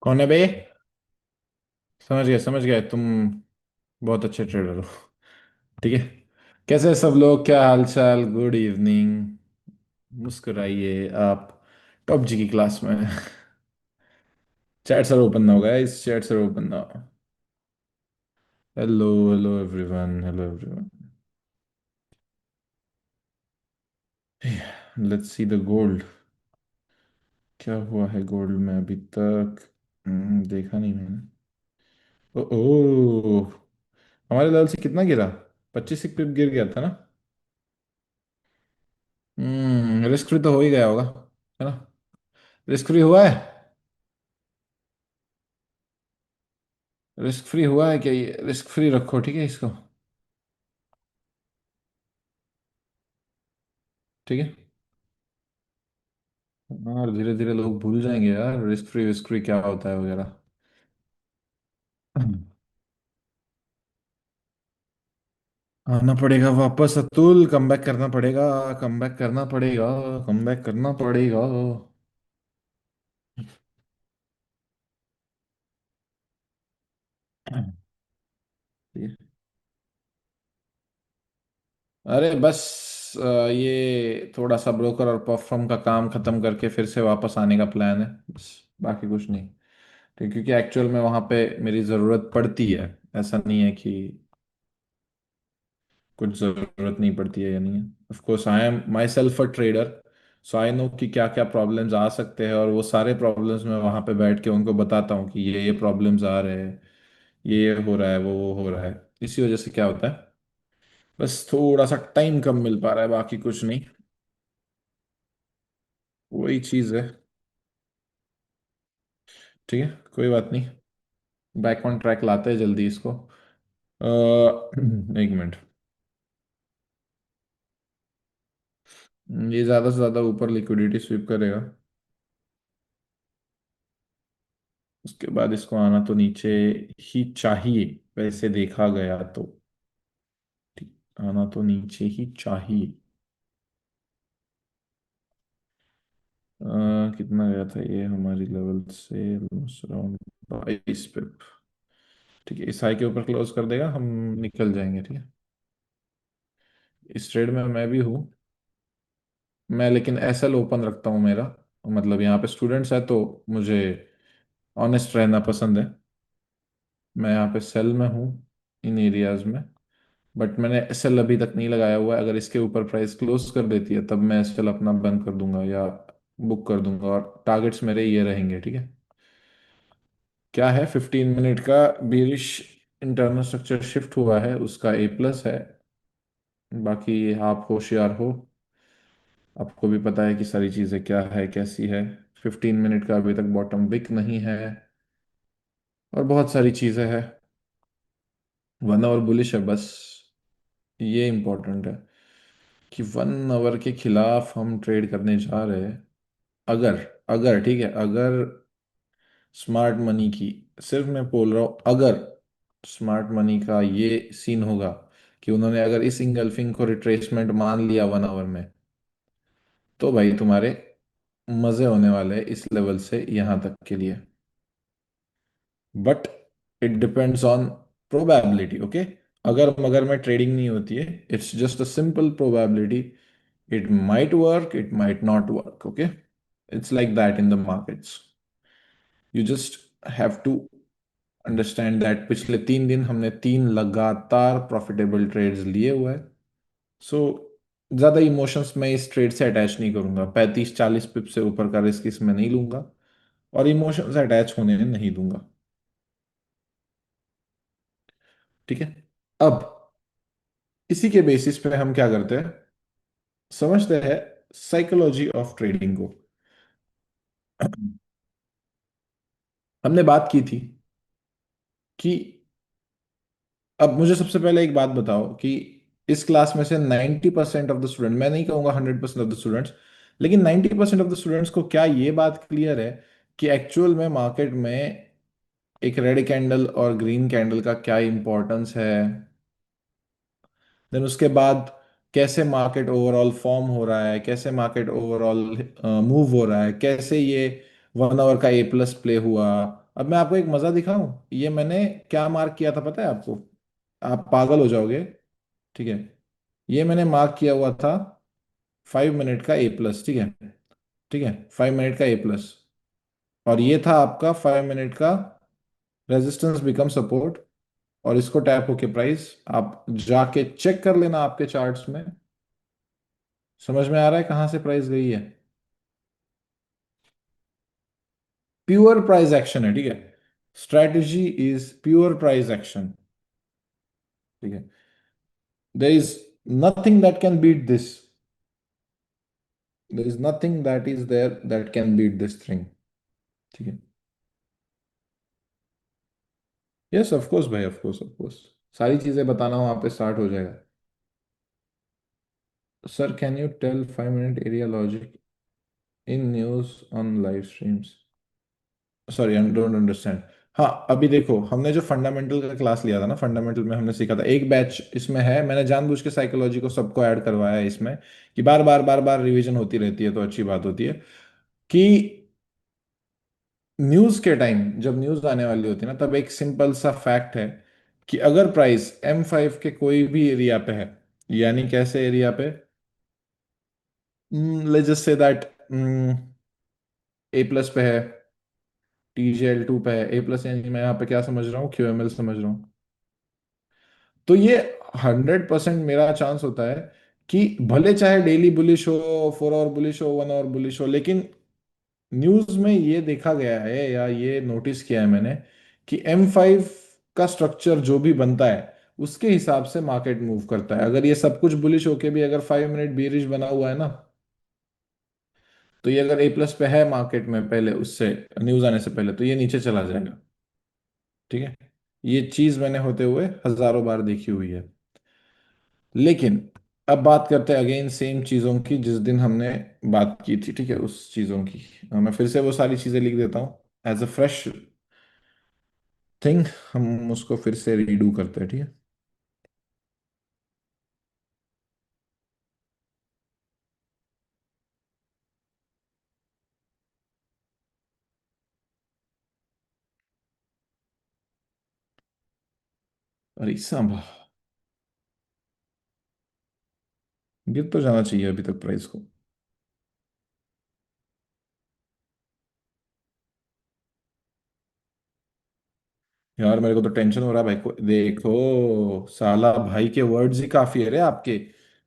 कौन है बे? समझ गए तुम। बहुत अच्छे ट्रेडर हो। ठीक है। कैसे हैं सब लोग? क्या हाल चाल? Good evening. मुस्कुराइए आप। टॉप जी की क्लास में। चैट सर ओपन ना होगा, इस चैट सर ओपन ना। Hello hello everyone, hello everyone. Let's see the gold. क्या हुआ है गोल्ड में अभी तक? देखा नहीं मैंने। ओ ओ, हमारे लेवल से कितना गिरा? 25 पिप गिर गया था ना? रिस्क फ्री तो हो ही गया होगा, है ना? रिस्क फ्री हुआ है। रिस्क फ्री हुआ है क्या? ये रिस्क फ्री रखो, ठीक है इसको। ठीक है। और धीरे धीरे लोग भूल जाएंगे यार, रिस्क फ्री क्या होता है वगैरह। आना पड़ेगा वापस अतुल, कम बैक करना पड़ेगा। कम बैक करना पड़ेगा। कम बैक करना पड़ेगा। अरे बस ये थोड़ा सा ब्रोकर और परफॉर्म का काम खत्म करके फिर से वापस आने का प्लान है बस। बाकी कुछ नहीं। ठीक, क्योंकि एक्चुअल में वहां पे मेरी ज़रूरत पड़ती है। ऐसा नहीं है कि कुछ ज़रूरत नहीं पड़ती है या नहीं है। Of course I am my self a trader. So I know कि क्या क्या प्रॉब्लम्स आ सकते हैं, और वो सारे प्रॉब्लम्स मैं वहां पे बैठ के उनको बताता हूँ कि ये प्रॉब्लम्स आ रहे हैं। ये हो रहा है, वो हो रहा है। इसी वजह से क्या होता है, बस थोड़ा सा टाइम कम मिल पा रहा है, बाकी कुछ नहीं। वही चीज़ है। ठीक है, कोई बात नहीं। बैक ऑन ट्रैक लाते हैं जल्दी इसको। एक मिनट। ये ज़्यादा से ज़्यादा ऊपर लिक्विडिटी स्वीप करेगा। उसके बाद इसको आना तो नीचे ही चाहिए, वैसे देखा गया तो। ठीक, आना तो नीचे ही चाहिए। कितना गया था ये हमारी लेवल से? अराउंड 22 पिप। ठीक है, इस हाई के ऊपर क्लोज कर देगा, हम निकल जाएंगे। ठीक है। इस ट्रेड में मैं भी हूँ। मैं लेकिन एसएल ओपन रखता हूँ मेरा। मतलब यहाँ पे स्टूडेंट्स है तो मुझे ऑनेस्ट रहना पसंद है। मैं यहाँ पे सेल में हूँ, इन एरियाज में। बट मैंने एसएल अभी तक नहीं लगाया हुआ है। अगर इसके ऊपर प्राइस क्लोज कर देती है तब मैं एसएल अपना बंद कर दूंगा या बुक कर दूंगा, और टारगेट्स मेरे ये रहेंगे। ठीक है। क्या है, 15 मिनट का बेरिश इंटरनल स्ट्रक्चर शिफ्ट हुआ है, उसका ए प्लस है। बाकी आप होशियार हो, आपको भी पता है कि सारी चीज़ें क्या है कैसी है। 15 मिनट का अभी तक बॉटम विक नहीं है, और बहुत सारी चीज़ें हैं। 1 आवर बुलिश है बस। ये इंपॉर्टेंट है कि 1 आवर के खिलाफ हम ट्रेड करने जा रहे हैं। अगर अगर ठीक है, अगर स्मार्ट मनी की, सिर्फ मैं बोल रहा हूं अगर स्मार्ट मनी का ये सीन होगा कि उन्होंने अगर इस इंगल्फिंग को रिट्रेसमेंट मान लिया 1 आवर में, तो भाई तुम्हारे मजे होने वाले हैं इस लेवल से यहां तक के लिए। But it depends on probability. Okay. अगर मगर में ट्रेडिंग नहीं होती है, it's just a simple probability. It might work, it might not work. Okay. It's like that in the markets. You just have to understand that पिछले 3 दिन हमने 3 लगातार प्रॉफिटेबल ट्रेड्स लिए हुए हैं। सो ज्यादा इमोशंस में इस ट्रेड से अटैच नहीं करूंगा। 35-40 पिप से ऊपर का रिस्क इसमें नहीं लूंगा, और इमोशंस अटैच होने नहीं दूंगा। ठीक है। अब इसी के बेसिस पे हम क्या करते हैं, समझते हैं साइकोलॉजी ऑफ ट्रेडिंग को। हमने बात की थी कि, अब मुझे सबसे पहले एक बात बताओ कि इस क्लास में से 90% ऑफ द स्टूडेंट, मैं नहीं कहूंगा 100% ऑफ द स्टूडेंट्स, लेकिन 90% ऑफ द स्टूडेंट्स को क्या ये बात क्लियर है कि एक्चुअल में मार्केट में एक रेड कैंडल और ग्रीन कैंडल का क्या इंपॉर्टेंस है? देन उसके बाद कैसे मार्केट ओवरऑल फॉर्म हो रहा है, कैसे मार्केट ओवरऑल मूव हो रहा है, कैसे ये 1 आवर का ए प्लस प्ले हुआ, अब मैं आपको एक मजा दिखाऊं। ये मैंने क्या मार्क किया था पता है आपको? आप पागल हो जाओगे। ठीक है, ये मैंने मार्क किया हुआ था 5 मिनट का ए प्लस। ठीक है, ठीक है, 5 मिनट का ए प्लस। और ये था आपका 5 मिनट का रेजिस्टेंस बिकम सपोर्ट। और इसको टैप होके प्राइस आप जाके चेक कर लेना आपके चार्ट्स में। समझ में आ रहा है कहाँ से प्राइस गई है? प्योर प्राइस एक्शन है, ठीक है। Strategy is pure price action. ठीक है, there is nothing that can beat this. There is nothing that is there that can beat this thing. ठीक है। यस ऑफ कोर्स भाई, ऑफ कोर्स, ऑफ कोर्स। सारी चीजें बताना वहां पे स्टार्ट हो जाएगा। Sir can you tell 5 minute area logic in news on live streams? Sorry, I don't understand. हाँ, अभी देखो, हमने जो फंडामेंटल का क्लास लिया था ना, फंडामेंटल में हमने सीखा था, एक बैच इसमें है, मैंने जानबूझ के साइकोलॉजी को सबको ऐड करवाया है इसमें, कि बार बार बार बार रिवीजन होती रहती है तो अच्छी बात होती है। कि न्यूज के टाइम जब न्यूज आने वाली होती है ना, तब एक सिंपल सा फैक्ट है कि अगर प्राइस M5 के कोई भी एरिया पे है, यानी कैसे एरिया पे, let's just say that A plus पे है, TGL2 पे है, ए प्लस, यानी मैं यहाँ पे क्या समझ रहा हूँ, QML समझ रहा हूँ। तो ये 100% मेरा चांस होता है कि भले चाहे डेली बुलिश हो, 4 आवर बुलिश हो, 1 आवर बुलिश हो, लेकिन न्यूज में ये देखा गया है या ये नोटिस किया है मैंने कि M5 का स्ट्रक्चर जो भी बनता है उसके हिसाब से मार्केट मूव करता है। अगर ये सब कुछ बुलिश होके भी अगर 5 मिनट बीरिश बना हुआ है ना, तो ये अगर ए प्लस पे है मार्केट में पहले, उससे न्यूज आने से पहले, तो ये नीचे चला जाएगा। ठीक है, ये चीज मैंने होते हुए हजारों बार देखी हुई है। लेकिन अब बात करते हैं अगेन सेम चीजों की जिस दिन हमने बात की थी। ठीक है, उस चीजों की मैं फिर से वो सारी चीजें लिख देता हूँ एज अ फ्रेश थिंग। हम उसको फिर से रीडू करते हैं, ठीक है। अरे सांबा, गिर तो जाना चाहिए अभी तक प्राइस को। यार मेरे को तो टेंशन हो रहा है भाई को, देखो साला भाई के वर्ड्स ही काफी है रे आपके।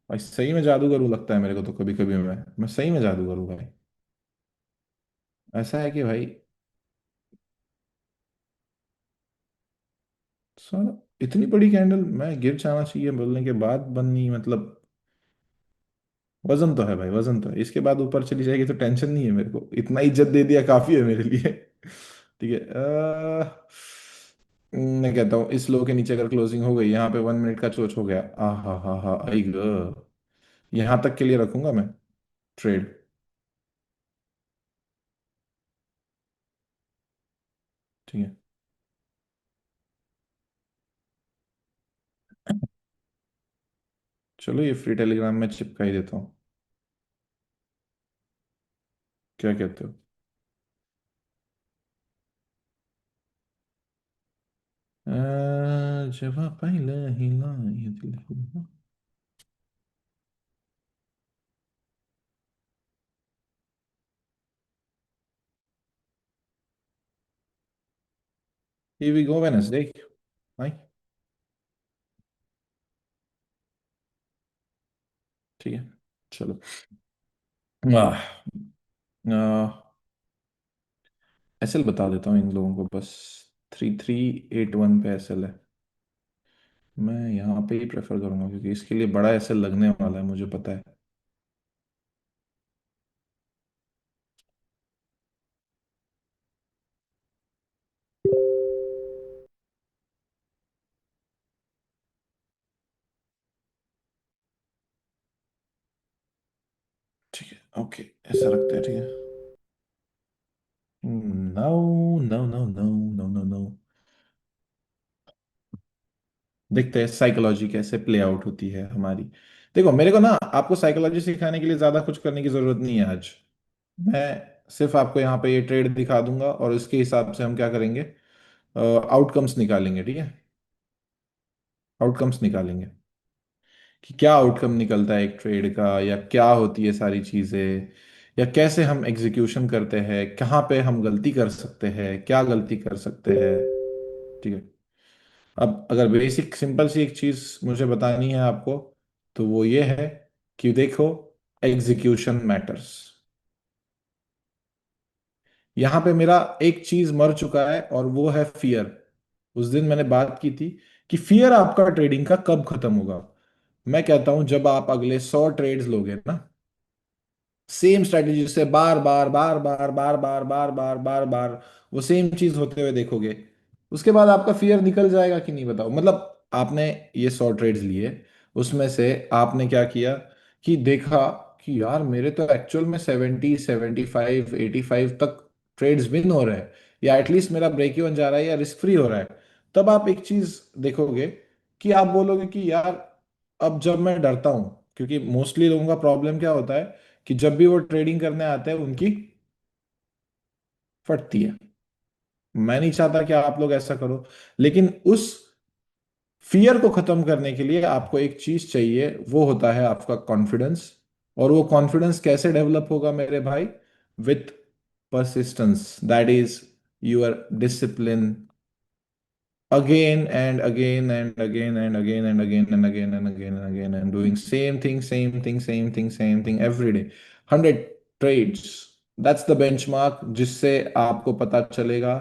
भाई सही में जादूगर हूँ लगता है मेरे को तो, कभी कभी मैं सही में जादूगर हूँ भाई। ऐसा है कि भाई साला, इतनी बड़ी कैंडल मैं गिर जाना चाहिए बोलने के बाद बननी, मतलब वजन तो है भाई, वजन तो है, इसके बाद ऊपर चली जाएगी तो टेंशन नहीं है मेरे को, इतना इज्जत दे दिया काफी है मेरे लिए। ठीक है, मैं कहता हूँ इस लो के नीचे अगर क्लोजिंग हो गई, यहाँ पे 1 मिनट का चोच हो गया, आ हा, आई ग, यहाँ तक के लिए रखूंगा मैं ट्रेड। ठीक है, चलो ये फ्री टेलीग्राम में चिपका ही देता हूँ। क्या कहते हो? अ, जब पहले हिला ये दिल हुआ। Here we go Wednesday। भाई ठीक है, चलो। आह, एसएल बता देता हूँ इन लोगों को बस। 3381 पे एसएल है। मैं यहाँ पे ही प्रेफर करूंगा क्योंकि इसके लिए बड़ा एसएल लगने वाला है, मुझे पता है। ठीक है, ओके, ऐसा रखते हैं, ठीक है। No, no, no, no, no, no, no. देखते हैं साइकोलॉजी कैसे प्ले आउट होती है हमारी। देखो मेरे को ना आपको साइकोलॉजी सिखाने के लिए ज्यादा कुछ करने की जरूरत नहीं है आज। मैं सिर्फ आपको यहाँ पे ये ट्रेड दिखा दूंगा और इसके हिसाब से हम क्या करेंगे, आउटकम्स निकालेंगे, ठीक है। आउटकम्स निकालेंगे कि क्या आउटकम निकलता है एक ट्रेड का, या क्या होती है सारी चीजें, या कैसे हम एग्जीक्यूशन करते हैं, कहाँ पे हम गलती कर सकते हैं, क्या गलती कर सकते हैं, ठीक है। अब अगर बेसिक सिंपल सी एक चीज मुझे बतानी है आपको, तो वो ये है कि देखो, एग्जीक्यूशन मैटर्स। यहाँ पे मेरा एक चीज मर चुका है और वो है फियर। उस दिन मैंने बात की थी कि फियर आपका ट्रेडिंग का कब खत्म होगा। मैं कहता हूं जब आप अगले 100 ट्रेड्स लोगे ना, सेम स्ट्रेटेजी से बार बार बार बार बार बार बार बार बार बार वो सेम चीज होते हुए देखोगे, उसके बाद आपका फियर निकल जाएगा कि नहीं बताओ। मतलब आपने ये 100 ट्रेड्स लिए, उसमें से आपने क्या किया कि देखा कि यार मेरे तो एक्चुअल में 70 75 85 तक ट्रेड्स विन हो रहे हैं, या एटलीस्ट मेरा ब्रेक इवन जा रहा है या रिस्क फ्री हो रहा है। तब आप एक चीज देखोगे कि आप बोलोगे कि यार अब जब मैं डरता हूं, क्योंकि मोस्टली लोगों का प्रॉब्लम क्या होता है कि जब भी वो ट्रेडिंग करने आते हैं उनकी फटती है। मैं नहीं चाहता कि आप लोग ऐसा करो, लेकिन उस फियर को खत्म करने के लिए आपको एक चीज चाहिए, वो होता है आपका कॉन्फिडेंस। और वो कॉन्फिडेंस कैसे डेवलप होगा मेरे भाई? With persistence, that is your discipline, again and again and again and again and again and again and again and again and doing same thing every day, 100 trades, that's the benchmark जिससे आपको पता चलेगा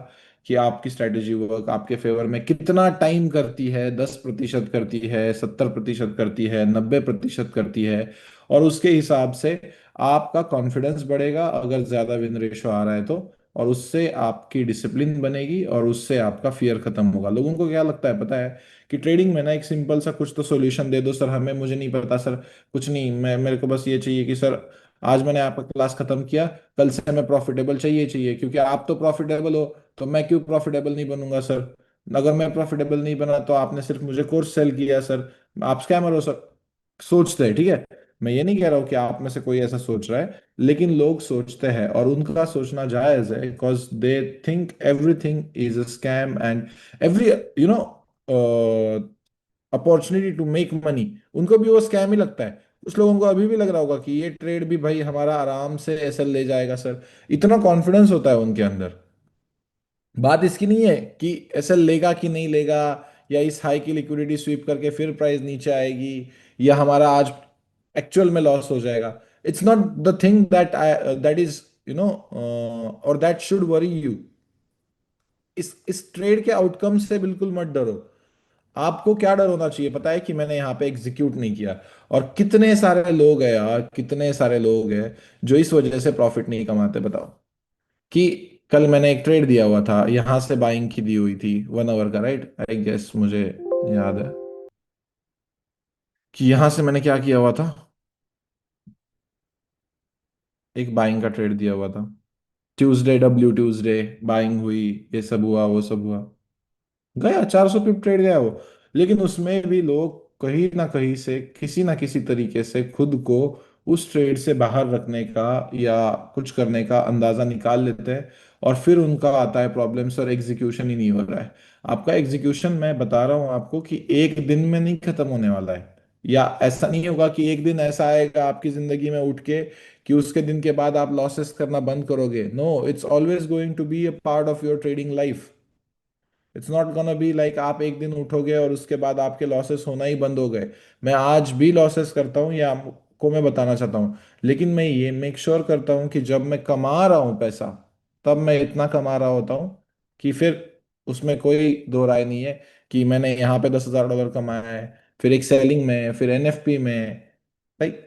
कि आपकी strategy work आपके favour में कितना time करती है, 10% करती है, 70% करती है, 90% करती है। और उसके हिसाब से आपका कॉन्फिडेंस बढ़ेगा अगर ज्यादा विन रेशो आ रहा है तो, और उससे आपकी डिसिप्लिन बनेगी और उससे आपका फियर खत्म होगा। लोगों को क्या लगता है पता है कि ट्रेडिंग में ना एक सिंपल सा कुछ तो सॉल्यूशन दे दो सर हमें, मुझे नहीं पता सर, कुछ नहीं, मैं मेरे को बस ये चाहिए कि सर आज मैंने आपका क्लास खत्म किया, कल से मैं प्रॉफिटेबल चाहिए चाहिए, क्योंकि आप तो प्रॉफिटेबल हो तो मैं क्यों प्रॉफिटेबल नहीं बनूंगा सर। अगर मैं प्रॉफिटेबल नहीं बना तो आपने सिर्फ मुझे कोर्स सेल किया सर, आप स्कैमर हो सर। सोचते हैं, ठीक है। मैं ये नहीं कह रहा हूँ कि आप में से कोई ऐसा सोच रहा है, लेकिन लोग सोचते हैं और उनका सोचना जायज है, because they think everything is a scam and every you know opportunity to make money उनको भी वो स्कैम ही लगता है। कुछ लोगों को अभी भी लग रहा होगा कि ये ट्रेड भी भाई हमारा आराम से ऐसे ले जाएगा सर, इतना कॉन्फिडेंस होता है उनके अंदर। बात इसकी नहीं है कि ऐसा लेगा कि नहीं लेगा, या इस हाई की लिक्विडिटी स्वीप करके फिर प्राइस नीचे आएगी, या हमारा आज एक्चुअल में लॉस हो जाएगा। It's not the thing that I that is और दैट शुड वरी यू। इस ट्रेड के आउटकम से बिल्कुल मत डरो। आपको क्या डर होना चाहिए पता है? कि मैंने यहाँ पे एग्जीक्यूट नहीं किया। और कितने सारे लोग हैं यार, कितने सारे लोग हैं जो इस वजह से प्रॉफिट नहीं कमाते, बताओ। कि कल मैंने एक ट्रेड दिया हुआ था, यहां से बाइंग की दी हुई थी 1 आवर का, राइट, आई गेस मुझे याद है कि यहां से मैंने क्या किया हुआ था, एक बाइंग का ट्रेड दिया हुआ था। ट्यूसडे, डब्ल्यू ट्यूसडे बाइंग हुई, ये सब हुआ वो सब हुआ, गया 400 पिप ट्रेड गया वो। लेकिन उसमें भी लोग कहीं ना कहीं से किसी ना किसी तरीके से खुद को उस ट्रेड से बाहर रखने का या कुछ करने का अंदाजा निकाल लेते हैं, और फिर उनका आता है प्रॉब्लम्स और एग्जीक्यूशन ही नहीं हो रहा है। आपका एग्जीक्यूशन मैं बता रहा हूँ आपको कि एक दिन में नहीं खत्म होने वाला है, या ऐसा नहीं होगा कि एक दिन ऐसा आएगा आपकी जिंदगी में उठ के कि उसके दिन के बाद आप लॉसेस करना बंद करोगे। No, it's always going to be a part of your trading life. It's not gonna be like आप एक दिन उठोगे और उसके बाद आपके लॉसेस होना ही बंद हो गए। मैं आज भी लॉसेस करता हूँ, या आपको मैं बताना चाहता हूँ, लेकिन मैं ये मेक श्योर करता हूँ कि जब मैं कमा रहा हूँ पैसा, तब मैं इतना कमा रहा होता हूँ कि फिर उसमें कोई दो राय नहीं है कि मैंने यहाँ पे $10,000 कमाया है, फिर एक सेलिंग में, फिर एनएफपी में, like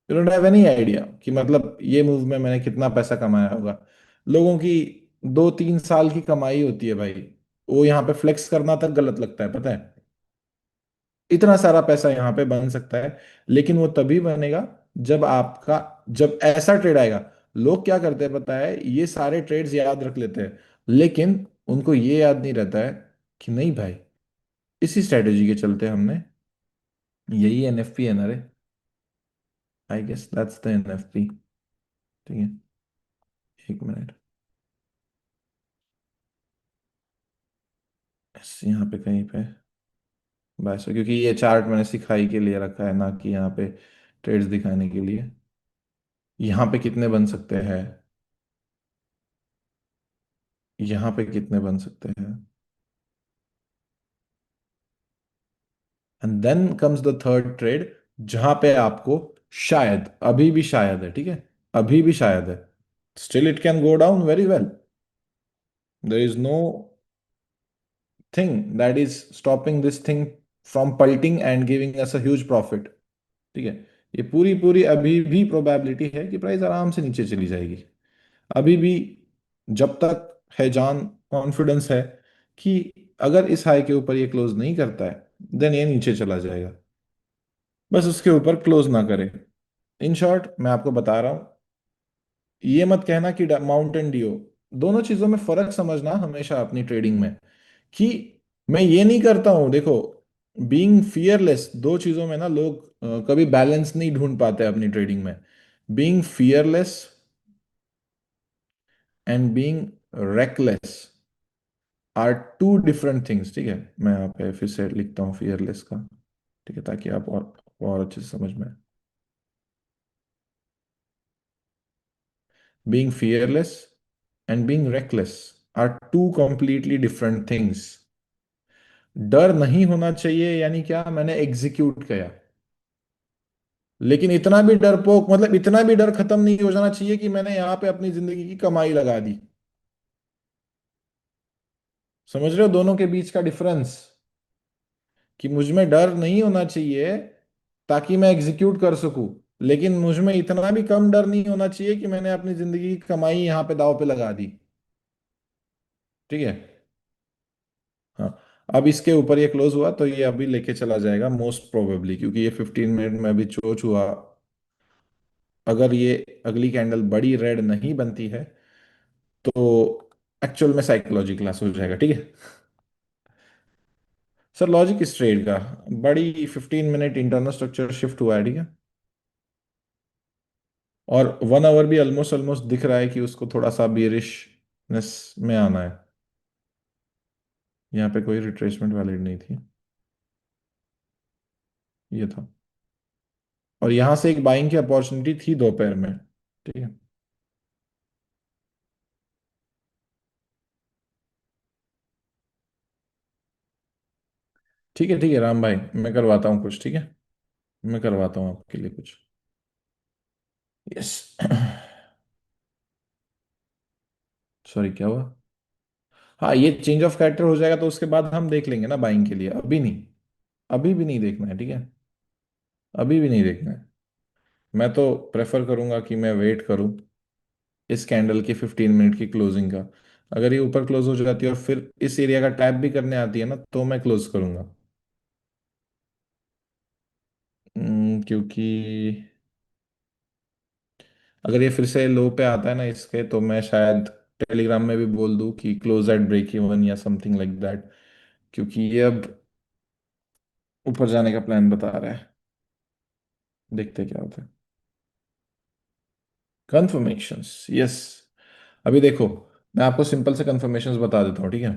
you don't have any idea कि मतलब ये मूव में मैंने कितना पैसा कमाया होगा। लोगों की 2 3 साल की कमाई होती है भाई, वो यहाँ पे फ्लेक्स करना तक गलत लगता है पता है। इतना सारा पैसा यहाँ पे बन सकता है, लेकिन वो तभी बनेगा जब आपका, जब ऐसा ट्रेड आएगा। लोग क्या करते हैं पता है, ये सारे ट्रेड्स याद रख लेते हैं, लेकिन उनको ये याद नहीं रहता है कि नहीं भाई, इसी स्ट्रेटेजी के चलते हमने, यही एनएफपी है ना रे, I guess that's the NFP, ठीक है। 1 मिनट। यहाँ पे कहीं पे 2200, क्योंकि ये चार्ट मैंने सिखाई के लिए रखा है ना कि यहाँ पे ट्रेड्स दिखाने के लिए। यहाँ पे कितने बन सकते हैं? यहाँ पे कितने बन सकते हैं? And then comes the third trade, जहां पे आपको शायद, अभी भी शायद है, ठीक है, अभी भी शायद है, still it can go down very well, there is nothing that is stopping this thing from pelting and giving us a huge profit. ठीक है, ये पूरी पूरी अभी भी प्रोबेबिलिटी है कि प्राइस आराम से नीचे चली जाएगी। अभी भी, जब तक है जान, कॉन्फिडेंस है कि अगर इस हाई के ऊपर ये क्लोज नहीं करता है, देन ये नीचे चला जाएगा। बस उसके ऊपर क्लोज ना करे। इन शॉर्ट मैं आपको बता रहा हूं, ये मत कहना कि माउंटेन ड्यू। दोनों चीजों में फर्क समझना हमेशा अपनी ट्रेडिंग में, कि मैं ये नहीं करता हूं, देखो, बीइंग फियरलेस, दो चीजों में ना लोग कभी बैलेंस नहीं ढूंढ पाते अपनी ट्रेडिंग में। Being fearless and being reckless are two different things. ठीक है, मैं यहाँ पे फिर से लिखता हूँ फियरलेस का, ठीक है, ताकि आप और अच्छे से समझ में। Being fearless and being reckless are two completely different things. डर नहीं होना चाहिए यानी क्या, मैंने एग्जीक्यूट किया, लेकिन इतना भी डरपोक, मतलब इतना भी डर खत्म नहीं हो जाना चाहिए कि मैंने यहां पे अपनी जिंदगी की कमाई लगा दी। समझ रहे हो दोनों के बीच का डिफरेंस? कि मुझ में डर नहीं होना चाहिए ताकि मैं एग्जीक्यूट कर सकूं, लेकिन मुझ में इतना भी कम डर नहीं होना चाहिए कि मैंने अपनी जिंदगी की कमाई यहां पे दांव पे लगा दी। ठीक है। हाँ, अब इसके ऊपर ये क्लोज हुआ तो ये अभी लेके चला जाएगा मोस्ट प्रोबेबली, क्योंकि ये 15 मिनट में अभी चोच हुआ। अगर ये अगली कैंडल बड़ी रेड नहीं बनती है तो एक्चुअल में साइकोलॉजी क्लास हो जाएगा। ठीक है सर, लॉजिक इस ट्रेड का, बड़ी 15 मिनट इंटरनल स्ट्रक्चर शिफ्ट हुआ है, ठीक है, और 1 आवर भी ऑलमोस्ट ऑलमोस्ट दिख रहा है कि उसको थोड़ा सा बियरिशनेस में आना है। यहाँ पे कोई रिट्रेसमेंट वैलिड नहीं थी, ये था, और यहाँ से एक बाइंग की अपॉर्चुनिटी थी दोपहर में। ठीक है, ठीक है, ठीक है राम भाई, मैं करवाता हूँ कुछ, ठीक है, मैं करवाता हूँ आपके लिए कुछ। यस। सॉरी, क्या हुआ? हाँ, ये चेंज ऑफ कैरेक्टर हो जाएगा तो उसके बाद हम देख लेंगे ना बाइंग के लिए, अभी नहीं, अभी भी नहीं देखना है, ठीक है, अभी भी नहीं देखना है। मैं तो प्रेफर करूंगा कि मैं वेट करूं इस कैंडल की 15 मिनट की क्लोजिंग का। अगर ये ऊपर क्लोज हो जाती है और फिर इस एरिया का टैप भी करने आती है ना, तो मैं क्लोज करूंगा। क्योंकि अगर ये फिर से लो पे आता है ना इसके, तो मैं शायद टेलीग्राम में भी बोल दूं कि क्लोज एट ब्रेक इवन या समथिंग लाइक दैट, क्योंकि ये अब ऊपर जाने का प्लान बता रहा है। देखते क्या होता है। Confirmations, yes. अभी देखो, मैं आपको सिंपल से कंफर्मेशंस बता देता हूँ, ठीक है।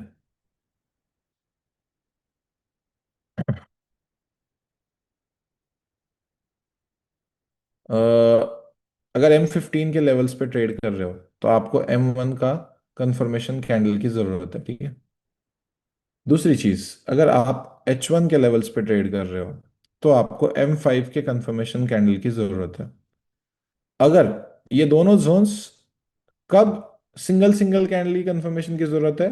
अ, अगर M15 के लेवल्स पे ट्रेड कर रहे हो तो आपको M1 का कंफर्मेशन कैंडल की जरूरत है, ठीक है। दूसरी चीज, अगर आप H1 के लेवल्स पे ट्रेड कर रहे हो तो आपको M5 के कंफर्मेशन कैंडल की जरूरत है। अगर ये दोनों जोन्स, कब सिंगल सिंगल कैंडल की कंफर्मेशन की जरूरत है?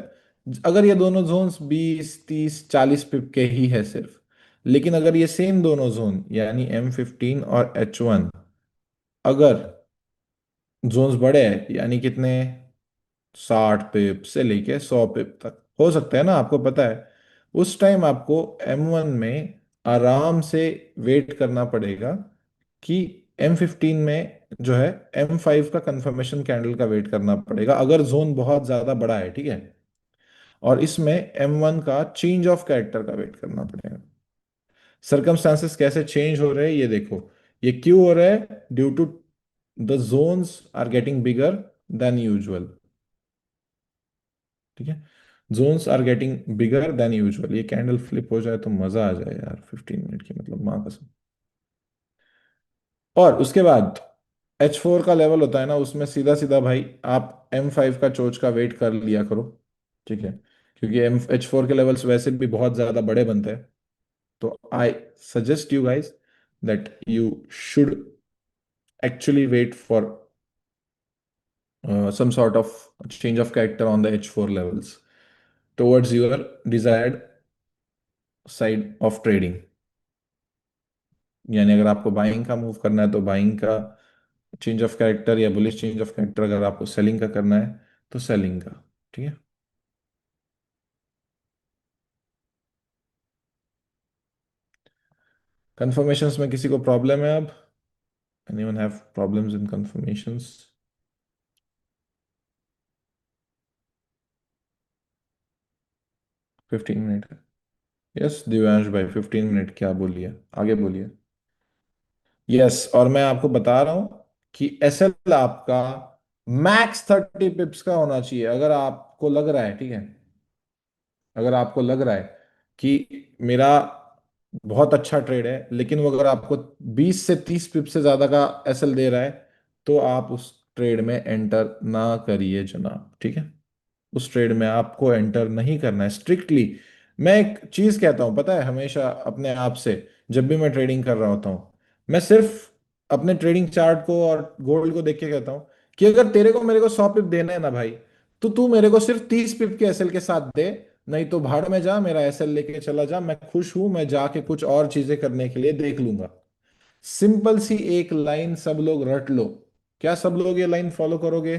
अगर ये दोनों जोन्स 20, 30, 40 पिप के ही है सिर्फ। लेकिन अगर ये सेम दोनों जोन यानी M15 और H1, अगर जोन्स बड़े हैं, यानी कितने, 60 पिप से लेके 100 पिप तक हो सकता है ना, आपको पता है, उस टाइम आपको M1 में आराम से वेट करना पड़ेगा कि M15 में जो है M5 का कंफर्मेशन कैंडल का वेट करना पड़ेगा, अगर जोन बहुत ज्यादा बड़ा है, ठीक है। और इसमें M1 का चेंज ऑफ कैरेक्टर का वेट करना पड़ेगा। सर्कमस्टांसेस कैसे चेंज हो रहे हैं ये देखो। ये क्यों हो रहा है? Due to the zones are getting bigger than usual. ठीक है, zones are getting bigger than usual. ये कैंडल फ्लिप हो जाए तो मजा आ जाए यार, 15 मिनट की, मतलब माँ कसम। और उसके बाद H4 का लेवल होता है ना, उसमें सीधा सीधा भाई आप M5 का चोच का वेट कर लिया करो। ठीक है, क्योंकि H4 के लेवल्स वैसे भी बहुत ज्यादा बड़े बनते हैं। तो I suggest you guys that you should actually wait for some sort of change of character on the H4 levels towards your desired side of trading। यानी अगर आपको बाइंग का मूव करना है तो बाइंग का चेंज ऑफ कैरेक्टर, या bullish change of character अगर आपको सेलिंग का करना है तो सेलिंग का। ठीक है। कंफर्मेशंस में किसी को प्रॉब्लम है अब? Anyone have problems in confirmations? 15 minute है। यस दिव्यांश भाई, 15 मिनट क्या बोलिए, आगे बोलिए। यस, और मैं आपको बता रहा हूं कि एसएल आपका मैक्स 30 पिप्स का होना चाहिए। अगर आपको लग रहा है, ठीक है, अगर आपको लग रहा है कि मेरा बहुत अच्छा ट्रेड है, लेकिन वो अगर आपको 20 से 30 पिप से ज्यादा का एसएल दे रहा है, तो आप उस ट्रेड में एंटर ना करिए जनाब। ठीक है, उस ट्रेड में आपको एंटर नहीं करना है स्ट्रिक्टली। मैं एक चीज कहता हूं पता है, हमेशा अपने आप से, जब भी मैं ट्रेडिंग कर रहा होता हूं, मैं सिर्फ अपने ट्रेडिंग चार्ट को और गोल्ड को देख के कहता हूं कि अगर तेरे को मेरे को 100 पिप देना है ना भाई, तो तू मेरे को सिर्फ 30 पिप के एसएल के साथ दे। नहीं तो भाड़ में जा, मेरा एसएल लेके चला जा, मैं खुश हूं, मैं जाके कुछ और चीजें करने के लिए देख लूंगा। सिंपल सी एक लाइन सब लोग रट लो। क्या सब लोग ये लाइन फॉलो करोगे?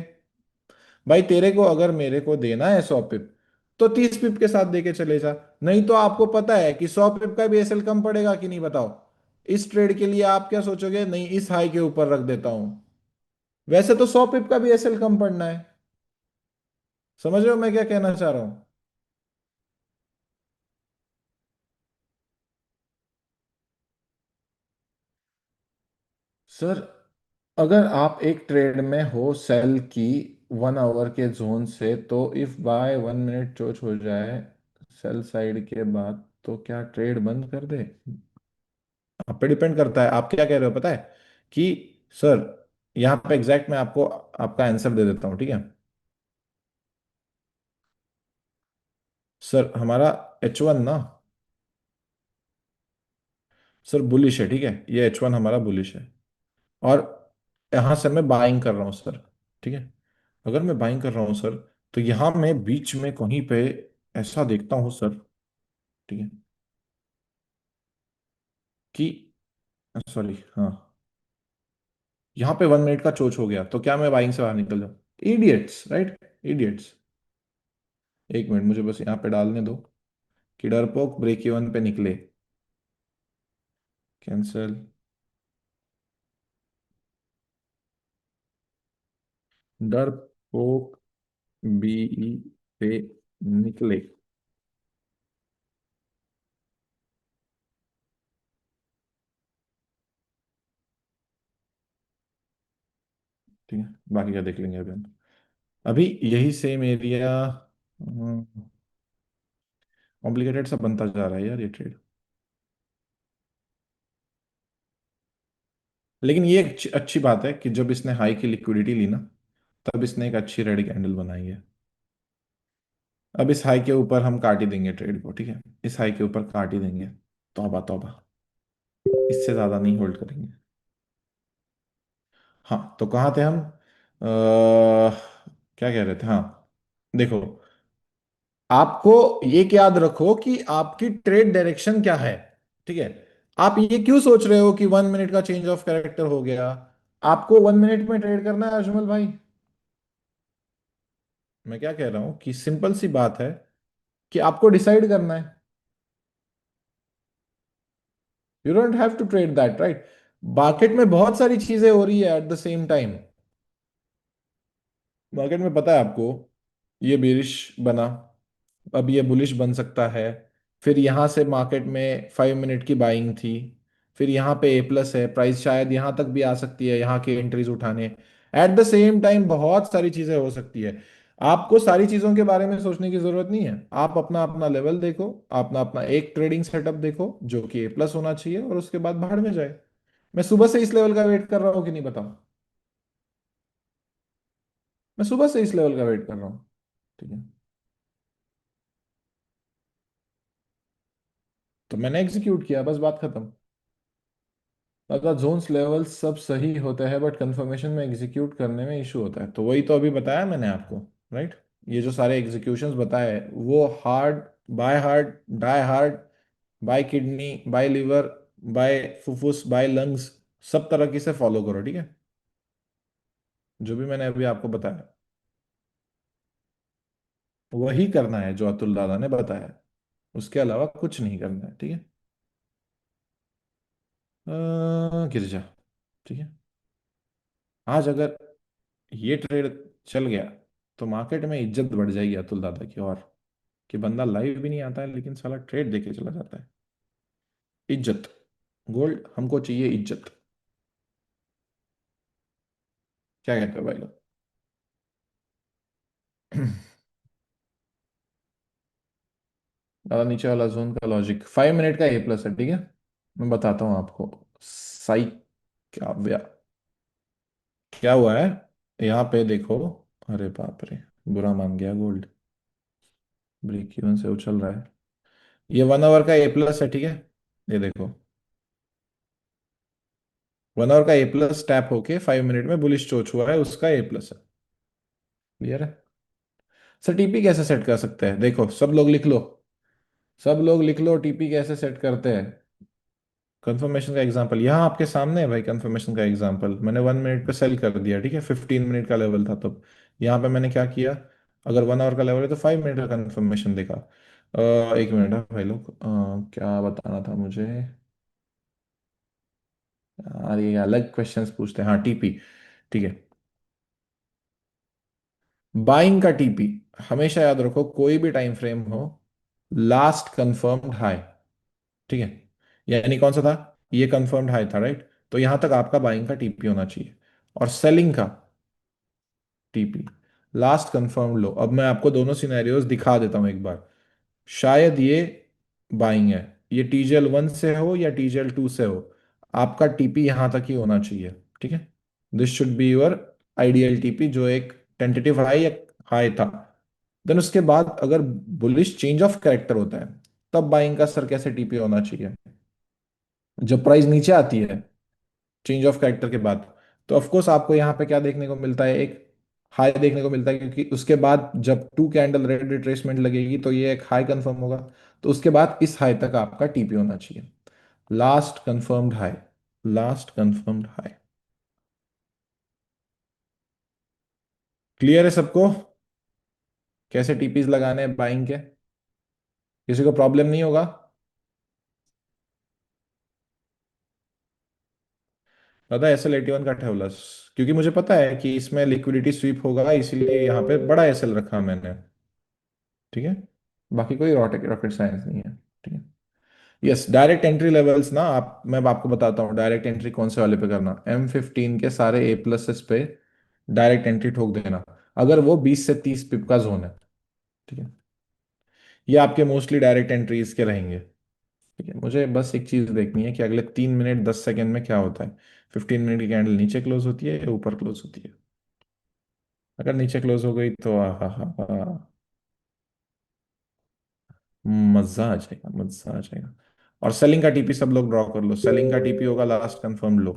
भाई तेरे को अगर मेरे को देना है 100 पिप, तो 30 पिप के साथ देके चले जा। नहीं तो आपको पता है कि 100 पिप का भी एसएल कम पड़ेगा कि नहीं, बताओ। इस ट्रेड के लिए आप क्या सोचोगे, नहीं इस हाई के ऊपर रख देता हूं। वैसे तो 100 पिप का भी एसएल कम पड़ना है। समझ रहे हो मैं क्या कहना चाह रहा हूं? सर, अगर आप एक ट्रेड में हो सेल की 1 आवर के जोन से, तो इफ बाय 1 मिनट चोच हो जाए सेल साइड के बाद, तो क्या ट्रेड बंद कर दे? आप पे डिपेंड करता है आप क्या कह रहे हो, पता है कि सर, यहाँ पे एग्जैक्ट मैं आपको आपका आंसर दे देता हूँ। ठीक है सर, हमारा H1 ना सर बुलिश है। ठीक है, ये H1 हमारा बुलिश है। और यहाँ सर मैं बाइंग कर रहा हूँ सर। ठीक है, अगर मैं बाइंग कर रहा हूँ सर, तो यहाँ मैं बीच में कहीं पे ऐसा देखता हूँ सर, ठीक है, कि सॉरी हाँ, यहाँ पे 1 मिनट का चोच हो गया, तो क्या मैं बाइंग से बाहर निकल जाऊँ? Idiots, right, idiots. एक मिनट मुझे बस यहाँ पे डालने दो कि डरपोक ब्रेक इवन पे निकले। कैंसल। डरपोक बीई पे निकले। ठीक है, बाकी क्या देख लेंगे अभी हम। अभी यही सेम एरिया कॉम्प्लिकेटेड सा बनता जा रहा है यार ये ट्रेड। लेकिन ये एक अच्छी बात है कि जब इसने हाई की लिक्विडिटी ली ना, तब इसने एक अच्छी रेड कैंडल बनाई है। अब इस हाई के ऊपर हम काट ही देंगे ट्रेड को। ठीक है, इस हाई के ऊपर काट ही देंगे। तौबा तौबा, इससे ज्यादा नहीं होल्ड करेंगे। हाँ, तो कहाँ थे हम? क्या कह रहे थे, हाँ, देखो, आपको एक याद रखो कि आपकी ट्रेड डायरेक्शन क्या है। ठीक है, आप ये क्यों सोच रहे हो कि 1 मिनट का चेंज ऑफ कैरेक्टर हो गया? आपको 1 मिनट में ट्रेड करना है अजमल भाई। मैं क्या कह रहा हूं कि सिंपल सी बात है कि आपको डिसाइड करना है। You don't have to trade that, right? Market में बहुत सारी चीजें हो रही है at the same time. Market में पता है आपको, ये बेरिश बना, अब ये बुलिश बन सकता है। फिर यहां से मार्केट में 5 मिनट की बाइंग थी। फिर यहाँ पे A+ है, प्राइस शायद यहाँ तक भी आ सकती है, यहाँ की एंट्रीज उठाने। एट द सेम टाइम बहुत सारी चीजें हो सकती है। आपको सारी चीजों के बारे में सोचने की जरूरत नहीं है। आप अपना अपना लेवल देखो, अपना अपना एक ट्रेडिंग सेटअप देखो जो कि ए प्लस होना चाहिए, और उसके बाद भाड़ में जाए। मैं सुबह से इस लेवल का वेट कर रहा हूँ कि नहीं बताऊं? मैं सुबह से इस लेवल का वेट कर रहा हूँ। ठीक है। तो मैंने एग्जीक्यूट किया, बस बात खत्म। दादा जोन्स लेवल सब सही होता है, बट कंफर्मेशन में एग्जीक्यूट करने में इशू होता है। तो वही तो अभी बताया मैंने आपको, राइट? ये जो सारे एग्जीक्यूशंस बताए, वो heart, by heart, die heart, by kidney, by liver, by फुफ्फुस, बाय लंग्स, सब तरह की से फॉलो करो, ठीक है? जो भी मैंने अभी आपको बताया वही करना है जो अतुल दादा ने बताया। उसके अलावा कुछ नहीं करना है, ठीक है? गिर जा। ठीक है। आज अगर ये ट्रेड चल गया तो मार्केट में इज्जत बढ़ जाएगी अतुल दादा की, और कि बंदा लाइव भी नहीं आता है लेकिन साला ट्रेड देके चला जाता है। इज्जत। गोल्ड हमको चाहिए, इज्जत। क्या कहते हो भाई लोग? दादा नीचे वाला जोन का लॉजिक 5 मिनट का ए प्लस है, ठीक है? मैं बताता हूँ आपको। साई क्या क्या हुआ है यहाँ पे देखो। अरे बाप रे, बुरा मान गया गोल्ड। ब्रेक इवन से उछल रहा है। ये 1 आवर का ए प्लस है, ठीक है? ये देखो, 1 आवर का ए प्लस टैप होके 5 मिनट में बुलिश चोच हुआ है, उसका ए प्लस है। क्लियर है? सर टीपी कैसे सेट कर सकते हैं? देखो सब लोग लिख लो, सब लोग लिख लो, टीपी कैसे सेट करते हैं। कंफर्मेशन का एग्जांपल यहाँ आपके सामने है भाई। कंफर्मेशन का एग्जांपल मैंने 1 मिनट पे सेल कर दिया, ठीक है? 15 मिनट का लेवल था तब। यहाँ पे मैंने क्या किया, अगर 1 आवर का लेवल है तो 5 मिनट का कंफर्मेशन देखा। एक मिनट है भाई लोग, क्या बताना था मुझे यार, ये अलग क्वेश्चंस पूछते हैं। हाँ, टीपी, ठीक है। बाइंग का टीपी हमेशा याद रखो, कोई भी टाइम फ्रेम हो, लास्ट कंफर्म्ड हाई, ठीक है? यानी कौन सा था? ये कंफर्म्ड हाई था, राइट? तो यहां तक आपका बाइंग का टीपी होना चाहिए। और सेलिंग का टीपी लास्ट कंफर्म लो। अब मैं आपको दोनों सिनेरियोज दिखा देता हूं एक बार। शायद ये बाइंग है, ये टीजीएल 1 से हो या टीजीएल 2 से हो, आपका टीपी यहां तक ही होना चाहिए, ठीक है? This should be your ideal TP, जो एक टेंटेटिव हाई या हाई था। देन उसके बाद अगर बुलिश चेंज ऑफ कैरेक्टर होता है, तब बाइंग का सर कैसे टीपी होना चाहिए? जब प्राइस नीचे आती है चेंज ऑफ कैरेक्टर के बाद, तो ऑफ कोर्स आपको यहाँ पे क्या देखने को मिलता है? एक हाई देखने को मिलता है, क्योंकि उसके बाद जब 2 कैंडल रेड रिट्रेसमेंट लगेगी तो ये एक हाई कंफर्म होगा। तो उसके बाद इस हाई तक आपका टीपी होना चाहिए, last confirmed high, last confirmed high. Clear है सबको कैसे टीपीज लगाने हैं बाइंग के? किसी को प्रॉब्लम नहीं होगा? पता है SL81 का ठेवलस, क्योंकि मुझे पता है कि इसमें लिक्विडिटी स्वीप होगा, इसीलिए यहाँ पे बड़ा एसएल रखा मैंने, ठीक है? बाकी कोई रॉकेट रॉकेट साइंस नहीं है, ठीक है? यस, डायरेक्ट एंट्री लेवल्स ना, आप मैं आपको बताता हूँ डायरेक्ट एंट्री कौन से वाले पे करना। M15 के सारे ए प्लसेस पे डायरेक्ट एंट्री ठोक देना, अगर वो 20 से 30 पिप का जोन है, ठीक है? ये आपके मोस्टली डायरेक्ट एंट्रीज के रहेंगे, ठीक है? मुझे बस एक चीज देखनी है कि अगले 3 मिनट 10 सेकेंड में क्या होता है। 15 मिनट की कैंडल नीचे क्लोज होती है या ऊपर क्लोज होती है? अगर नीचे क्लोज हो गई तो हा हा हा, मजा आ जाएगा, मजा आ जाएगा। और सेलिंग का टीपी सब लोग ड्रॉ कर लो। सेलिंग का टीपी होगा लास्ट कंफर्म लो।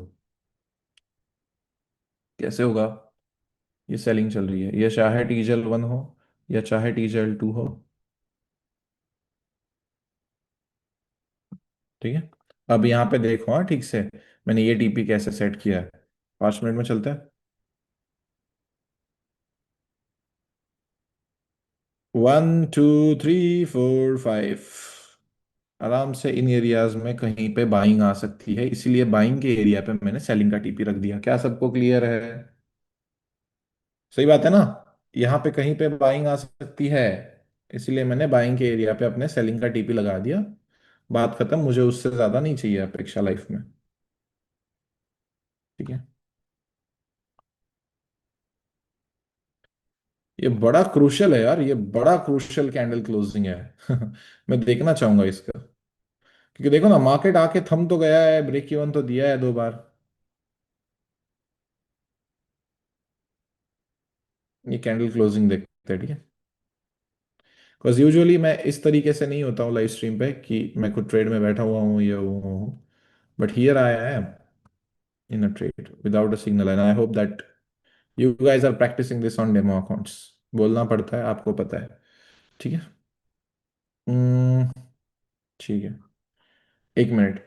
कैसे होगा? ये सेलिंग चल रही है, ये चाहे टीजल 1 हो या चाहे टीजल 2 हो, ठीक है? अब यहाँ पे देखो, हाँ ठीक से, मैंने ये टीपी कैसे सेट किया है। 5 मिनट में चलता है। 1 2 3 4 5, आराम से इन एरियाज में कहीं पे बाइंग आ सकती है, इसीलिए बाइंग के एरिया पे मैंने सेलिंग का टीपी रख दिया। क्या सबको क्लियर है? सही बात है ना? यहाँ पे कहीं पे बाइंग आ सकती है, इसीलिए मैंने बाइंग के एरिया पे अपने सेलिंग का टीपी लगा दिया। बात खत्म, मुझे उससे ज्यादा नहीं चाहिए अपेक्षा लाइफ में, ठीक है? ये बड़ा क्रूशियल है यार, ये बड़ा क्रूशियल कैंडल क्लोजिंग है। मैं देखना चाहूंगा इसका, क्योंकि देखो ना, मार्केट आके थम तो गया है, ब्रेक इवन तो दिया है 2 बार। ये कैंडल क्लोजिंग देखते हैं, ठीक है। बिकॉज यूजुअली मैं इस तरीके से नहीं होता हूँ लाइव स्ट्रीम पे कि मैं खुद ट्रेड में बैठा हुआ हूँ, ये वो हूँ। But here I am in a trade without a signal, and I hope that you guys are practising this on demo accounts. बोलना पड़ता है, आपको पता है। ठीक है। हम्म, ठीक है। 1 मिनट।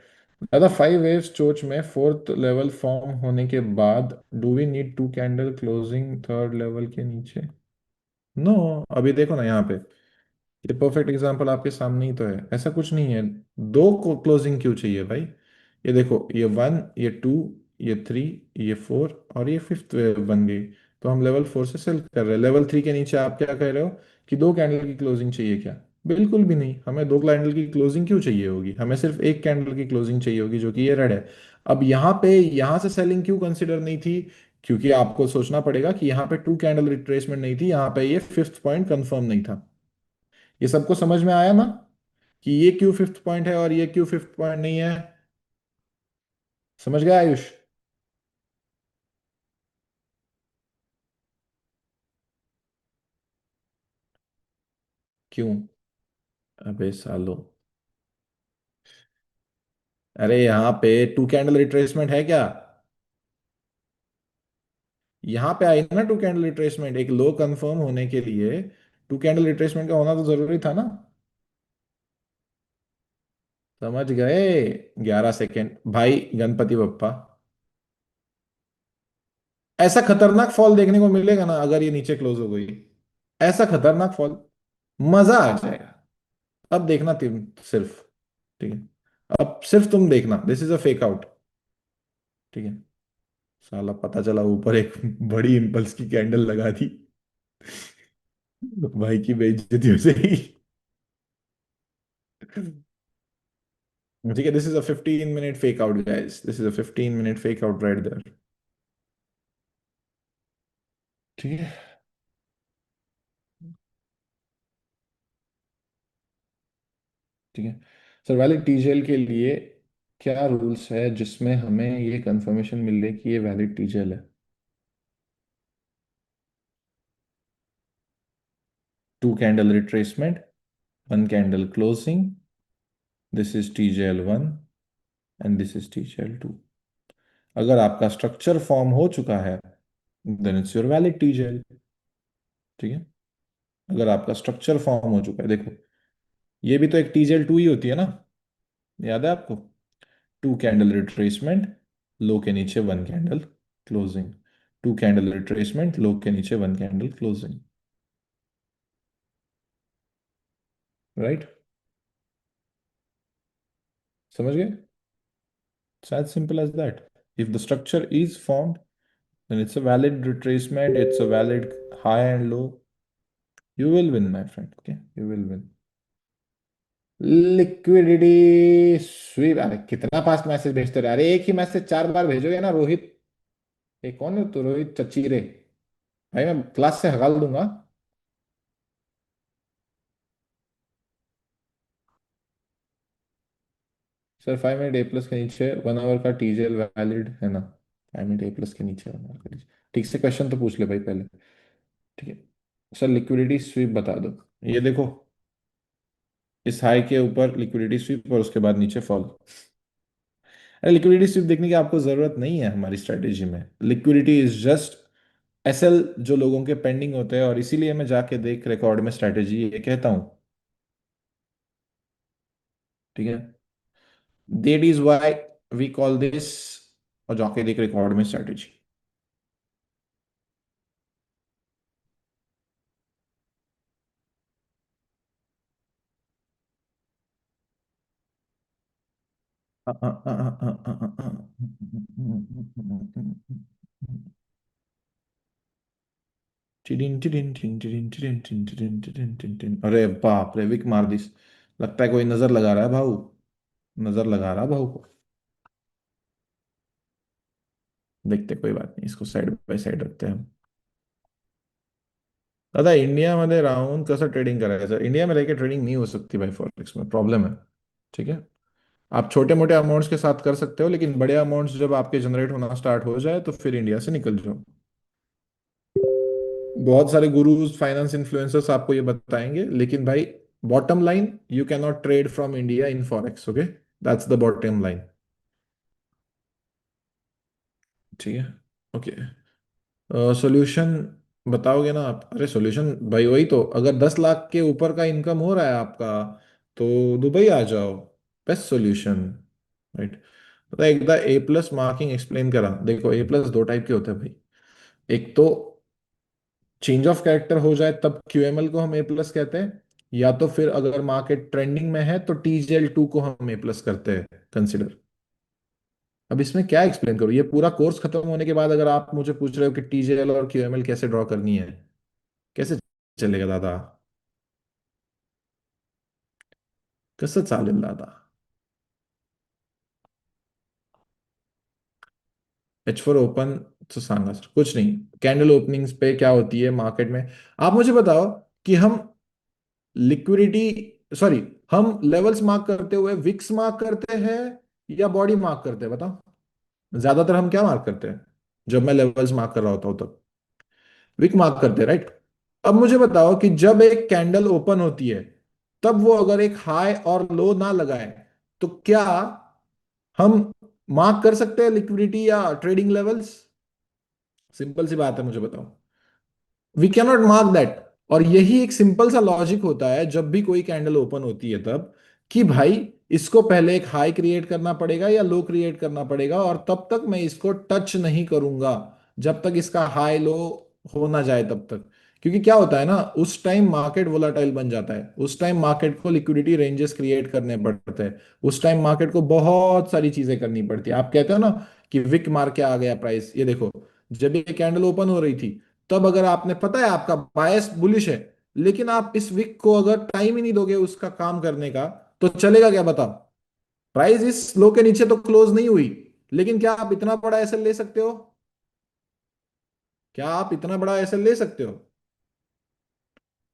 दादा, 5 वेव्स चोच में फोर्थ लेवल फॉर्म होने के बाद do we need to candle closing third level के नीचे? नो। अभी देखो ना यहाँ पे, ये परफेक्ट एग्जांपल आपके सामने ही तो है, ऐसा कुछ नहीं है। दो को क्लोजिंग क्यों चाहिए भाई? ये देखो, ये 1, ये 2, ये 3, ये 4 और ये फिफ्थ वेव बन गई। तो हम लेवल 4 से सेल कर रहे हैं। लेवल 3 के नीचे आप क्या कह रहे हो कि दो कैंडल की क्लोजिंग चाहिए क्या? बिल्कुल भी नहीं, हमें दो कैंडल की क्लोजिंग क्यों चाहिए होगी, हमें सिर्फ एक कैंडल की क्लोजिंग चाहिए होगी, जो कि ये रेड है। अब यहाँ पे, यहाँ से सेलिंग क्यों कंसिडर नहीं थी? क्योंकि आपको सोचना पड़ेगा कि यहाँ पे टू कैंडल रिट्रेसमेंट नहीं थी, यहाँ पे ये फिफ्थ पॉइंट कंफर्म नहीं था। ये सबको समझ में आया ना, कि ये क्यों फिफ्थ पॉइंट है और ये क्यों फिफ्थ पॉइंट नहीं है? समझ गया आयुष? क्यों? अबे सालो, अरे यहाँ पे टू कैंडल रिट्रेसमेंट है क्या? यहाँ पे आई ना टू कैंडल रिट्रेसमेंट, एक लो कंफर्म होने के लिए टू कैंडल रिट्रेसमेंट का होना तो जरूरी था ना। समझ गए? 11 सेकेंड भाई, गणपति बप्पा। ऐसा खतरनाक फॉल देखने को मिलेगा ना अगर ये नीचे क्लोज हो गई, ऐसा खतरनाक फॉल, मजा आ जाएगा। अब देखना तुम सिर्फ, ठीक है, अब सिर्फ तुम देखना, this is a fake out. ठीक है। साला पता चला ऊपर एक बड़ी इंपल्स की कैंडल लगा दी, भाई की बेइज्जती हो जाएगी। ठीक है, this is a 15 minute fake out guys, this is a 15 minute fake out right there. ठीक है। ठीक है सर, वैलिड टीजेएल के लिए क्या रूल्स है जिसमें हमें ये कंफर्मेशन मिल रही है कि ये वैलिड टीजेएल है? Two candle retracement, one candle closing, this is TJL 1 and this is TJL 2। अगर आपका स्ट्रक्चर फॉर्म हो चुका है, then it's your valid TJL. ठीक है। अगर आपका स्ट्रक्चर फॉर्म हो चुका है, देखो, ये भी तो एक टीजेएल 2 ही होती है ना, याद है आपको? टू कैंडल रिट्रेसमेंट, लो के नीचे one candle closing, two candle retracement, low के नीचे वन कैंडल क्लोजिंग। राइट? समझ गए? It's as simple as that. If the structure is formed, then it's a valid retracement, it's a valid high and low. You will win, my friend. Okay, you will win. Liquidity SVEEP, अरे कितना fast message भेजते रहे, अरे एक ही message 4 बार भेजोगे ना रोहित? ये कौन है तू, रोहित चचीरे? भाई मैं क्लास से हकाल दूंगा। सर 5 मिनट ए प्लस के नीचे 1 आवर का टीजेएल वैलिड है ना? 5 मिनट ए प्लस के नीचे 1 आवर का टीजेएल, ठीक से क्वेश्चन तो पूछ ले भाई पहले। ठीक है। सर लिक्विडिटी स्वीप बता दो। ये देखो, इस हाई के ऊपर लिक्विडिटी स्वीप और उसके बाद नीचे फॉल। अरे लिक्विडिटी स्वीप देखने की आपको जरूरत नहीं है हमारी स्ट्रेटेजी में। लिक्विडिटी इज जस्ट एसएल जो लोगों के पेंडिंग होते हैं, और इसीलिए मैं जाके देख रिकॉर्ड में स्ट्रेटेजी ये कहता हूं। ठीक है। That is why we call this, और जाके देख रिकॉर्ड में स्ट्रेटेजी। अरे बाप रे, विक मार दी। लगता है कोई नजर लगा रहा है भाऊ, नजर लगा रहा है भाऊ को। देखते, कोई बात नहीं, इसको साइड बाय साइड रखते हैं हम। दादा इंडियामध्ये राहून कसं ट्रेडिंग करायचं? इंडिया में रहकर ट्रेडिंग नहीं हो सकती भाई, फॉरेक्स में प्रॉब्लम है। ठीक है। आप छोटे मोटे अमाउंट्स के साथ कर सकते हो, लेकिन बड़े अमाउंट्स जब आपके जनरेट होना स्टार्ट हो जाए तो फिर इंडिया से निकल जाओ। बहुत सारे गुरुज, फाइनेंस इन्फ्लुएंसर्स आपको ये बताएंगे, लेकिन भाई bottom line, you can not trade from India in forex. Okay, that's the bottom line. ठीक है। ओके। सॉल्यूशन बताओगे ना आप? अरे सॉल्यूशन भाई वही तो, अगर 10 लाख के ऊपर का इनकम हो रहा है आपका तो दुबई आ जाओ। Best solution. राइट। पता है, एकदा ए प्लस मार्किंग एक्सप्लेन करा। देखो ए प्लस दो टाइप के होते हैं भाई। एक तो चेंज ऑफ कैरेक्टर हो जाए तब क्यूएमएल को हम ए प्लस कहते हैं, या तो फिर अगर मार्केट ट्रेंडिंग में है तो टीजीएल 2 को हम ए प्लस करते हैं कंसिडर। अब इसमें क्या एक्सप्लेन करूँ? ये पूरा कोर्स खत्म होने के बाद अगर आप मुझे पूछ रहे हो कि टीजीएल और क्यूएमएल कैसे ड्रॉ करनी है, कैसे चलेगा दादा? कसं चालेल दादा? H4 ओपन तो सांगा सर कुछ नहीं। कैंडल ओपनिंग्स पे क्या होती है मार्केट में? आप मुझे बताओ कि हम लिक्विडिटी, सॉरी, हम लेवल्स मार्क करते हुए विक्स मार्क करते हैं या बॉडी मार्क करते हैं? बताओ। ज्यादातर हम क्या मार्क करते हैं जब मैं लेवल्स मार्क कर रहा होता हूं तब? विक मार्क करते हैं, राइट? अब मुझे बताओ कि जब एक कैंडल ओपन होती है तब वो अगर एक हाई और लो ना लगाए तो क्या हम मार्क कर सकते हैं लिक्विडिटी या ट्रेडिंग लेवल्स? सिंपल सी बात है, मुझे बताओ। We cannot mark that. और यही एक सिंपल सा लॉजिक होता है जब भी कोई कैंडल ओपन होती है तब, कि भाई इसको पहले एक हाई क्रिएट करना पड़ेगा या लो क्रिएट करना पड़ेगा, और तब तक मैं इसको टच नहीं करूंगा जब तक इसका हाई लो हो ना जाए तब तक। क्योंकि क्या होता है ना, उस टाइम मार्केट वोलाटाइल बन जाता है, उस टाइम मार्केट को लिक्विडिटी रेंजेस क्रिएट करने पड़ते हैं, उस टाइम मार्केट को बहुत सारी चीजें करनी पड़ती है। आप कहते हो ना कि विक मार के आ गया प्राइस, ये देखो, जब ये कैंडल ओपन हो रही थी तब अगर आपने, पता है आपका बायस बुलिश है, लेकिन आप इस विक को अगर टाइम ही नहीं दोगे उसका काम करने का, तो चलेगा क्या बताओ? प्राइस इस लो के नीचे तो क्लोज नहीं हुई, लेकिन क्या आप इतना बड़ा एसएल ले सकते हो? क्या आप इतना बड़ा एसएल ले सकते हो?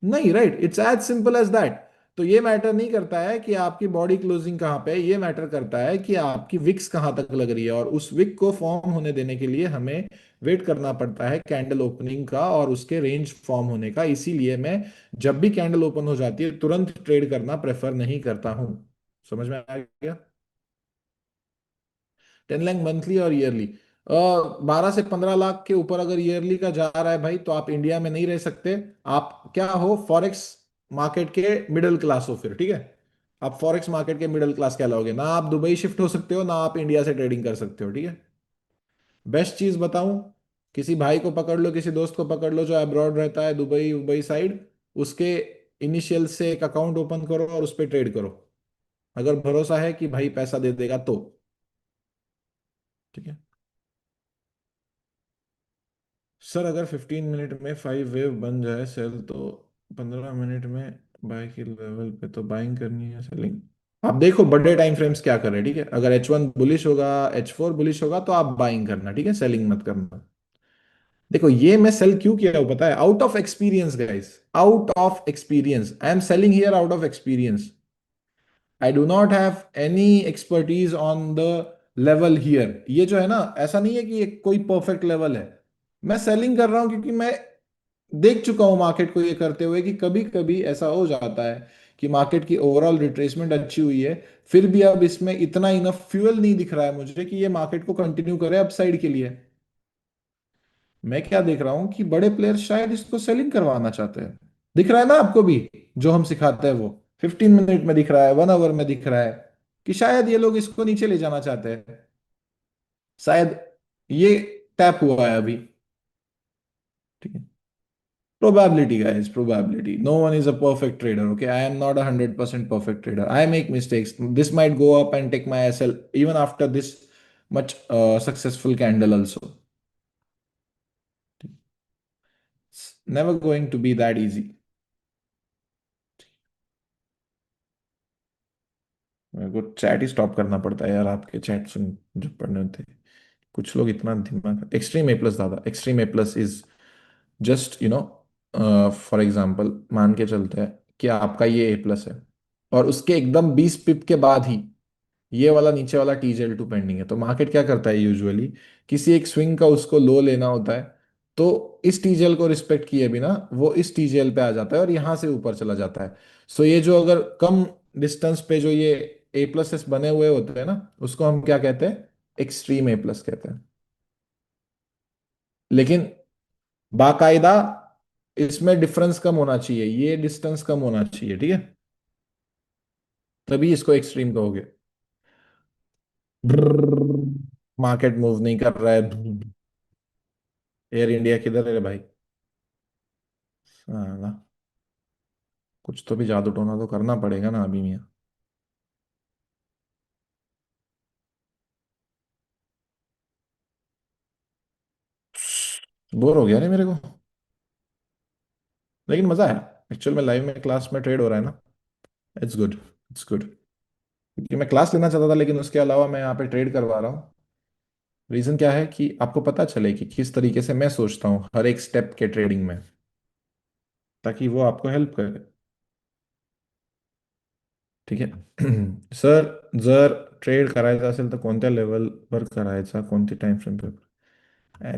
नहीं, right, it's as simple as that. तो ये मैटर नहीं करता है कि आपकी बॉडी क्लोजिंग कहां पे है, ये मैटर करता है कि आपकी विक्स कहां तक लग रही है, और उस विक को फॉर्म होने देने के लिए हमें वेट करना पड़ता है कैंडल ओपनिंग का और उसके रेंज फॉर्म होने का। इसीलिए मैं जब भी कैंडल ओपन हो जाती है तुरंत ट्रेड करना प्रेफर नहीं करता हूं। समझ में आ गया? 10 लाख मंथली और ईयरली? 12 से 15 लाख के ऊपर अगर ईयरली का जा रहा है भाई तो आप इंडिया में नहीं रह सकते। आप क्या हो, फॉरेक्स मार्केट के मिडिल क्लास हो फिर, ठीक है? आप फॉरेक्स मार्केट के मिडिल क्लास कहलाओगे ना। आप दुबई शिफ्ट हो सकते हो ना, आप इंडिया से ट्रेडिंग कर सकते हो, ठीक है? बेस्ट चीज बताऊं, किसी भाई को पकड़ लो, किसी दोस्त को पकड़ लो जो अब्रॉड रहता है, दुबई दुबई साइड, उसके इनिशियल से एक अकाउंट ओपन करो और उस पर ट्रेड करो, अगर भरोसा है कि भाई पैसा दे देगा तो। ठीक है सर, अगर 15 मिनट में 5 वेव बन जाए सेल तो 15 मिनट में बाय के लेवल पे तो बाइंग करनी है, सेलिंग? आप देखो बड़े टाइम फ्रेम्स क्या कर रहे हैं, ठीक है? अगर H1 बुलिश होगा, H4 बुलिश होगा तो आप बाइंग करना, ठीक है? सेलिंग मत करना। देखो ये मैं सेल क्यों किया हूं पता है? Out of experience guys, out of experience I am selling here, out of experience. I do not have any expertise on the level here. ये जो है ना, ऐसा नहीं है कि ये कोई परफेक्ट लेवल है। मैं सेलिंग कर रहा हूं क्योंकि मैं देख चुका हूं मार्केट को ये करते हुए कि कभी कभी ऐसा हो जाता है कि मार्केट की ओवरऑल रिट्रेसमेंट अच्छी हुई है, फिर भी अब इसमें इतना इनफ फ्यूल नहीं दिख रहा है मुझे कि ये मार्केट को कंटिन्यू करे अपसाइड के लिए। मैं क्या देख रहा हूं कि बड़े प्लेयर्स शायद इसको सेलिंग करवाना चाहते हैं। दिख रहा है ना आपको भी? जो हम सिखाते हैं वो 15 मिनट में दिख रहा है, 1 आवर में दिख रहा है कि शायद ये लोग इसको नीचे ले जाना चाहते हैं। शायद ये टैप हुआ है अभी। ठीक है। Probability, guys, probability. No one is a perfect trader. Okay, I am not 100% perfect trader. I make mistakes. This might go up and take my SL even after this much successful candle also. It's never going to be that easy. मेरे को chat ही stop करना पड़ता है यार, आपके chat सुन जो पढ़ने होते हैं। कुछ लोग इतना दिमाग, एक्सट्रीम ए प्लस दादा, extreme A plus is just, for example मान के चलते हैं कि आपका ये ए प्लस है, और उसके एकदम 20 पिप के बाद ही ये वाला नीचे वाला टीजेल टू पेंडिंग है, तो मार्केट क्या करता है यूजुअली, किसी एक स्विंग का उसको लो लेना होता है, तो इस टीजेल को रिस्पेक्ट किए बिना वो इस टीजेल पे आ जाता है और यहां से ऊपर चला जाता है। सो ये जो अगर कम डिस्टेंस पे जो ये ए प्लस एस बने हुए होते हैं ना, उसको हम क्या कहते हैं, एक्सट्रीम ए प्लस कहते हैं। लेकिन बाकायदा इसमें डिफरेंस कम होना चाहिए, ये डिस्टेंस कम होना चाहिए, ठीक है, तभी इसको एक्सट्रीम कहोगे। मार्केट मूव नहीं कर रहा है। एयर इंडिया किधर है रे भाई? साला, कुछ तो भी जादू टोना तो करना पड़ेगा ना अभी मियाँ। बोर हो गया रे मेरे को, लेकिन मजा आया। एक्चुअल में लाइव में क्लास में ट्रेड हो रहा है ना, इट्स गुड, इट्स गुड। क्योंकि मैं क्लास लेना चाहता था, लेकिन उसके अलावा मैं यहाँ पे ट्रेड करवा रहा हूँ। रीजन क्या है कि आपको पता चले कि किस तरीके से मैं सोचता हूँ हर एक स्टेप के ट्रेडिंग में, ताकि वो आपको हेल्प करे। ठीक आहे. सर, जर ट्रेड करायचा असेल तर कोणत्या लेवलवर करायचा, कोणती टाइम फ्रेम